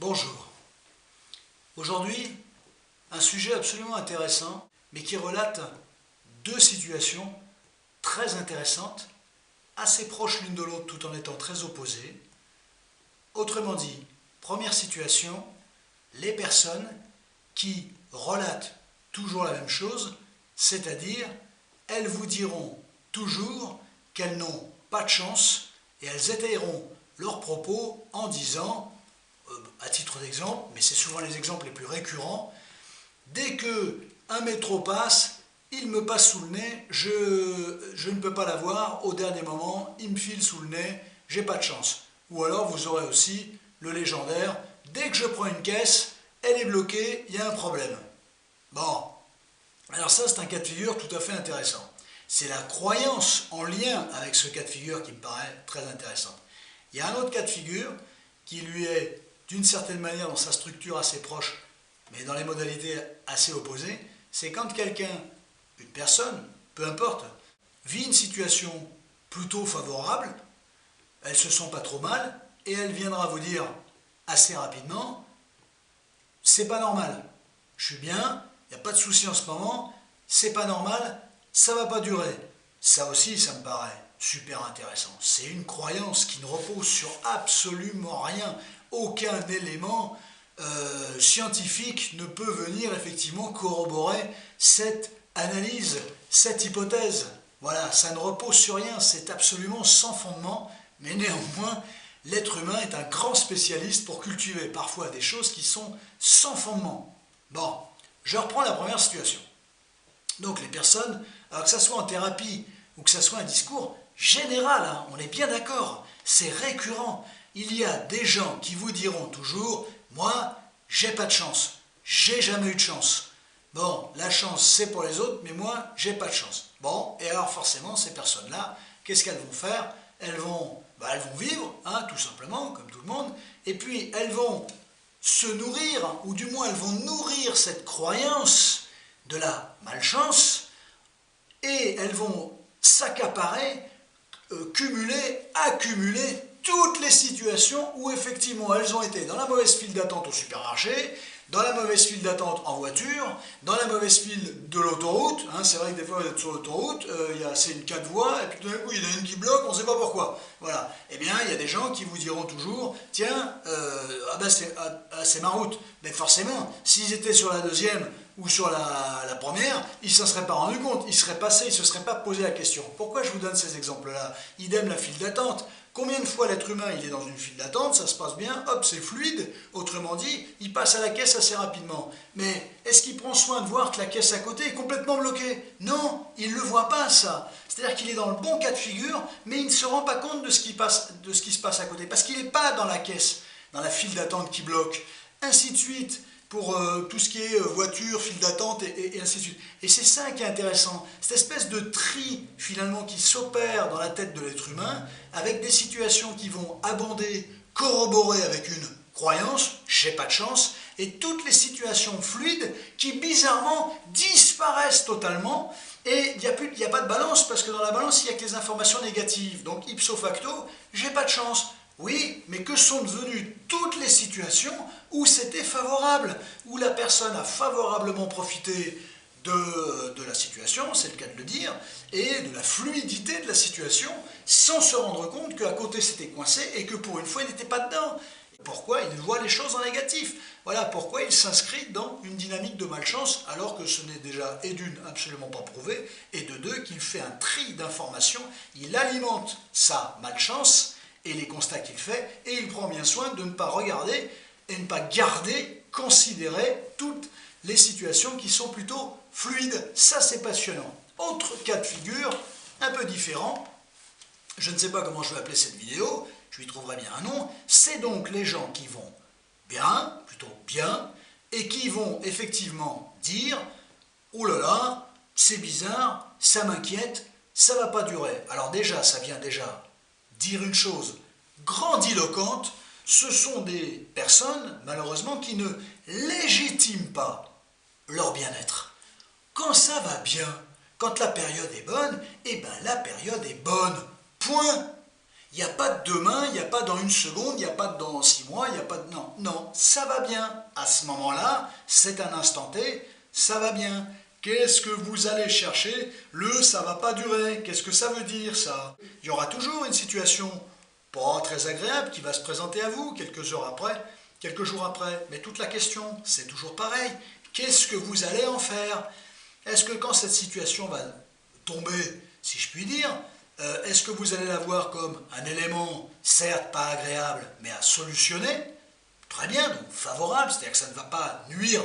Bonjour. Aujourd'hui, un sujet absolument intéressant, mais qui relate deux situations très intéressantes, assez proches l'une de l'autre tout en étant très opposées. Autrement dit, première situation, les personnes qui relatent toujours la même chose, c'est-à-dire elles vous diront toujours qu'elles n'ont pas de chance et elles étayeront leurs propos en disant, à titre d'exemple, mais c'est souvent les exemples les plus récurrents, dès qu'un métro passe, il me passe sous le nez, je ne peux pas l'avoir, au dernier moment, il me file sous le nez, j'ai pas de chance. Ou alors vous aurez aussi le légendaire, dès que je prends une caisse, elle est bloquée, il y a un problème. Bon, alors ça c'est un cas de figure tout à fait intéressant. C'est la croyance en lien avec ce cas de figure qui me paraît très intéressante. Il y a un autre cas de figure qui lui est d'une certaine manière dans sa structure assez proche, mais dans les modalités assez opposées, c'est quand quelqu'un, une personne, peu importe, vit une situation plutôt favorable, elle se sent pas trop mal, et elle viendra vous dire assez rapidement, c'est pas normal, je suis bien, il n'y a pas de souci en ce moment, c'est pas normal, ça va pas durer. Ça aussi, ça me paraît super intéressant. C'est une croyance qui ne repose sur absolument rien. Aucun élément scientifique ne peut venir effectivement corroborer cette analyse, cette hypothèse. Voilà, ça ne repose sur rien, c'est absolument sans fondement, mais néanmoins, l'être humain est un grand spécialiste pour cultiver parfois des choses qui sont sans fondement. Bon, je reprends la première situation. Donc les personnes, alors que ça soit en thérapie ou que ça soit un discours général, hein, on est bien d'accord, c'est récurrent. Il y a des gens qui vous diront toujours, moi, j'ai pas de chance, j'ai jamais eu de chance. Bon, la chance c'est pour les autres, mais moi, j'ai pas de chance. Bon, et alors forcément, ces personnes-là, qu'est-ce qu'elles vont faire? Elles vont vivre, hein, tout simplement, comme tout le monde, et puis elles vont se nourrir, ou du moins elles vont nourrir cette croyance de la malchance, et elles vont s'accaparer, accumuler toutes les situations où effectivement elles ont été dans la mauvaise file d'attente au supermarché, dans la mauvaise file d'attente en voiture, dans la mauvaise file de l'autoroute, hein, c'est vrai que des fois vous êtes sur l'autoroute, c'est une 4 voies, et puis tout d'un coup il y en a une qui bloque, on ne sait pas pourquoi. Voilà. Eh bien il y a des gens qui vous diront toujours, tiens, c'est ma route. Mais forcément, s'ils étaient sur la deuxième ou sur la première, ils ne s'en seraient pas rendu compte, ils seraient passés, ils ne se seraient pas posé la question. Pourquoi je vous donne ces exemples-là? Idem la file d'attente. Combien de fois l'être humain il est dans une file d'attente, ça se passe bien, hop, c'est fluide, autrement dit, il passe à la caisse assez rapidement. Mais est-ce qu'il prend soin de voir que la caisse à côté est complètement bloquée? Non, il ne le voit pas ça. C'est-à-dire qu'il est dans le bon cas de figure, mais il ne se rend pas compte de ce qui se passe à côté, parce qu'il n'est pas dans la caisse, dans la file d'attente qui bloque. Ainsi de suite, pour tout ce qui est voiture, file d'attente et ainsi de suite. Et c'est ça qui est intéressant, cette espèce de tri finalement qui s'opère dans la tête de l'être humain, avec des situations qui vont abonder, corroborer avec une croyance, j'ai pas de chance, et toutes les situations fluides qui bizarrement disparaissent totalement, et il n'y a pas de balance, parce que dans la balance il n'y a que les informations négatives, donc ipso facto, j'ai pas de chance. Oui, mais que sont devenues toutes les situations où c'était favorable, où la personne a favorablement profité de la situation, c'est le cas de le dire, et de la fluidité de la situation, sans se rendre compte qu'à côté c'était coincé et que pour une fois il n'était pas dedans. Pourquoi il voit les choses en négatif? Voilà pourquoi il s'inscrit dans une dynamique de malchance, alors que ce n'est déjà, et d'une, absolument pas prouvé, et de deux, qu'il fait un tri d'informations, il alimente sa malchance, et les constats qu'il fait, et il prend bien soin de ne pas regarder et ne pas garder, considérer toutes les situations qui sont plutôt fluides. Ça, c'est passionnant. Autre cas de figure, un peu différent, je ne sais pas comment je vais appeler cette vidéo, je lui trouverai bien un nom, c'est donc les gens qui vont bien, plutôt bien, et qui vont effectivement dire « Oh là là, c'est bizarre, ça m'inquiète, ça ne va pas durer ». Alors déjà, ça vient déjà dire une chose grandiloquente, ce sont des personnes, malheureusement, qui ne légitiment pas leur bien-être. Quand ça va bien, quand la période est bonne, eh bien la période est bonne, point. Il n'y a pas de demain, il n'y a pas dans une seconde, il n'y a pas dans 6 mois, il n'y a pas de... Non, non, ça va bien. À ce moment-là, c'est un instant T, ça va bien. Qu'est-ce que vous allez chercher? Ça va pas durer. Qu'est-ce que ça veut dire ça? Il y aura toujours une situation pas très agréable qui va se présenter à vous quelques heures après, quelques jours après. Mais toute la question, c'est toujours pareil. Qu'est-ce que vous allez en faire? Est-ce que quand cette situation va tomber, si je puis dire, est-ce que vous allez la voir comme un élément, certes pas agréable, mais à solutionner? Très bien, donc favorable, c'est-à-dire que ça ne va pas nuire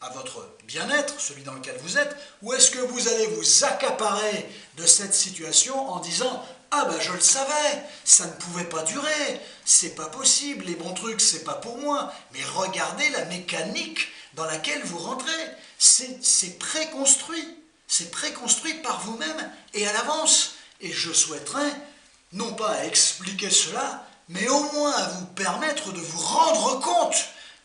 à votre bien-être, celui dans lequel vous êtes, ou est-ce que vous allez vous accaparer de cette situation en disant « Ah ben je le savais, ça ne pouvait pas durer, c'est pas possible, les bons trucs c'est pas pour moi, mais regardez la mécanique dans laquelle vous rentrez, c'est préconstruit par vous-même et à l'avance. Et je souhaiterais, non pas à expliquer cela, mais au moins à vous permettre de vous rendre compte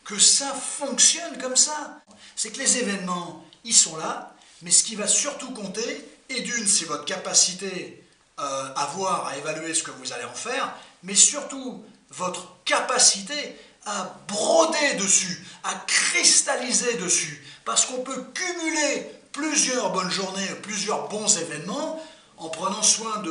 que ça fonctionne comme ça. C'est que les événements, ils sont là, mais ce qui va surtout compter, et d'une, c'est votre capacité à voir, à évaluer ce que vous allez en faire, mais surtout votre capacité à broder dessus, à cristalliser dessus, parce qu'on peut cumuler plusieurs bonnes journées, plusieurs bons événements, en prenant soin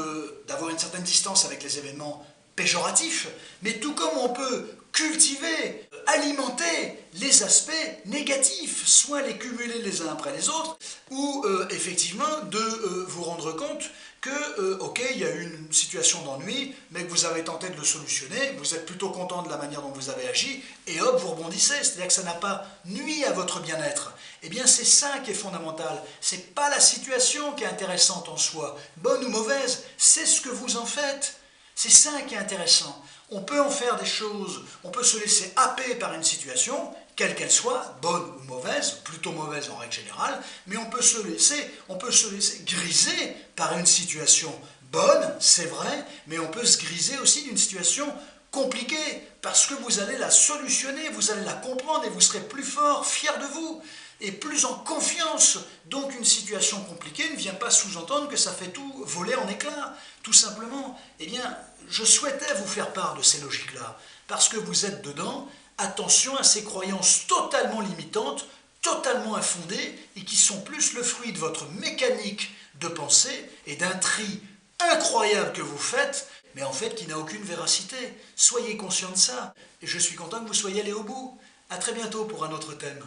d'avoir une certaine distance avec les événements péjoratifs, mais tout comme on peut cultiver, alimenter les aspects négatifs, soit les cumuler les uns après les autres, ou effectivement de vous rendre compte que, ok, il y a eu une situation d'ennui, mais que vous avez tenté de le solutionner, vous êtes plutôt content de la manière dont vous avez agi, et hop, vous rebondissez, c'est-à-dire que ça n'a pas nui à votre bien-être. Eh bien, c'est ça qui est fondamental. C'est pas la situation qui est intéressante en soi, bonne ou mauvaise, c'est ce que vous en faites. C'est ça qui est intéressant. On peut en faire des choses, on peut se laisser happer par une situation, quelle qu'elle soit, bonne ou mauvaise, plutôt mauvaise en règle générale, mais on peut se laisser griser par une situation bonne, c'est vrai, mais on peut se griser aussi d'une situation compliquée, parce que vous allez la solutionner, vous allez la comprendre et vous serez plus fort, fier de vous, et plus en confiance. Donc une situation compliquée ne vient pas sous-entendre que ça fait tout voler en éclats, tout simplement. Eh bien, je souhaitais vous faire part de ces logiques-là, parce que vous êtes dedans. Attention à ces croyances totalement limitantes, totalement infondées, et qui sont plus le fruit de votre mécanique de pensée et d'un tri incroyable que vous faites, mais en fait qui n'a aucune véracité. Soyez conscient de ça, et je suis content que vous soyez allés au bout. À très bientôt pour un autre thème.